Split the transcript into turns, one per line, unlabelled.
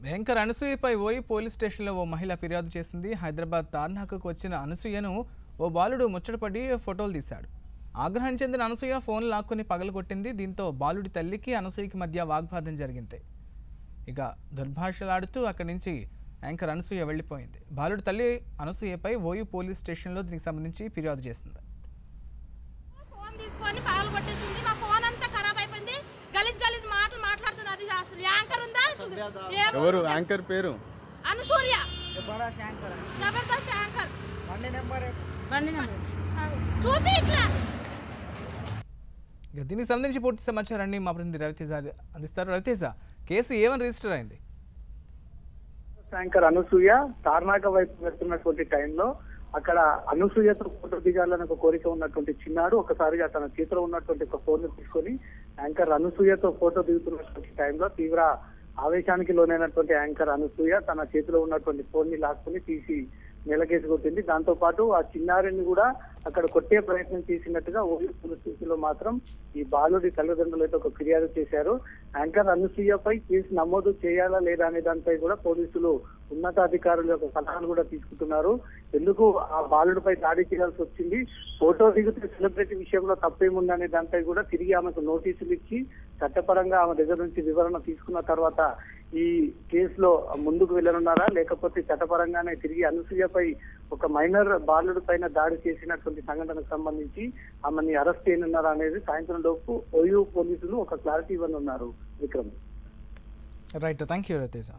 Anchor అనసూయపై ఓయి police స్టేషన్లో ఓ మహిళ ఫిర్యాదు చేసింది. హైదరాబాద్ తార్నాకకు వచ్చిన అనసూయను ఓ బాలుడు ముచ్చటపడి ఫోటోలు తీశాడు. ఆగ్రహం చెందిన అనసూయ ఫోన్ లాక్కుని పగలగొట్టింది. దీంతో బాలుడి తల్లికి అనసూయకి మధ్య వాగ్వాదం జరిగింది. ఇక దుర్భాషలాడుతూ అక్కడి నుంచి యాంకర్ అనసూయ వెళ్లిపోయింది. బాలుడి తల్లి అనసూయపై ఓయి పోలీస్ స్టేషన్లో దీనికి సంబంధించి ఫిర్యాదు చేసింది.
ఎవరు యాంకర్ పేరు?
అనసూయ. జబర్దస్త్ యాంకర్. చూపి ఇట్లా.
దీనికి సంబంధించి పూర్తి సమాచారాన్ని మా ప్రతినిధి రవితేజ అందిస్తారు. రవితేజ, కేసు ఏమని రిజిస్టర్ అయింది?
యాంకర్ అనసూయ తార్నాక వైపు వెళ్తున్నటువంటి టైంలో అక్కడ అనసూయతో ఫోటో దిగాలని ఒక కోరిక ఉన్నటువంటి చిన్నాడు ఒకసారిగా తన చేతిలో ఉన్నటువంటి ఒక ఫోన్ తీసుకొని యాంకర్ అనసూయతో ఫోటో దిగుతున్నటువంటి టైంలో తీవ్ర ఆవేశానికి లోనైనటువంటి యాంకర్ అనసూయ తన చేతిలో ఉన్నటువంటి ఫోన్ ని లాక్కుని తీసి నెలకేసి కొట్టింది. దాంతో పాటు ఆ చిన్నారిని కూడా అక్కడ కొట్టే ప్రయత్నం చేసినట్టుగా ఓయూ పోలీస్ స్టేషన్ లో మాత్రం ఈ బాలుడి తల్లిదండ్రులు అయితే ఒక ఫిర్యాదు చేశారు. యాంకర్ అనసూయపై కేసు నమోదు చేయాలా లేదా అనే దానిపై కూడా పోలీసులు ఉన్నతాధికారుల యొక్క సలహాను కూడా తీసుకుంటున్నారు. ఎందుకు ఆ బాలుడిపై దాడి చేయాల్సి వచ్చింది, ఫోటో దిగుతూ సెలబ్రిటీ విషయంలో తప్పేముందనే దానిపై కూడా తిరిగి ఆమెకు నోటీసులు ఇచ్చి చట్టపరంగా ఆమె దగ్గర నుంచి వివరణ తీసుకున్న తర్వాత ఈ కేసులో ముందుకు వెళ్ళనున్నారా, లేకపోతే చట్టపరంగానే తిరిగి అనసూయపై ఒక మైనర్ బాలుడి పైన దాడి చేసినటువంటి సంఘటనకు సంబంధించి ఆమెని అరెస్ట్ చేయనున్నారా అనేది సాయంత్రం లోపు ఓయూ పోలీసులు ఒక క్లారిటీ ఇవ్వనున్నారు. Vikram.
Right, thank you Raviteja.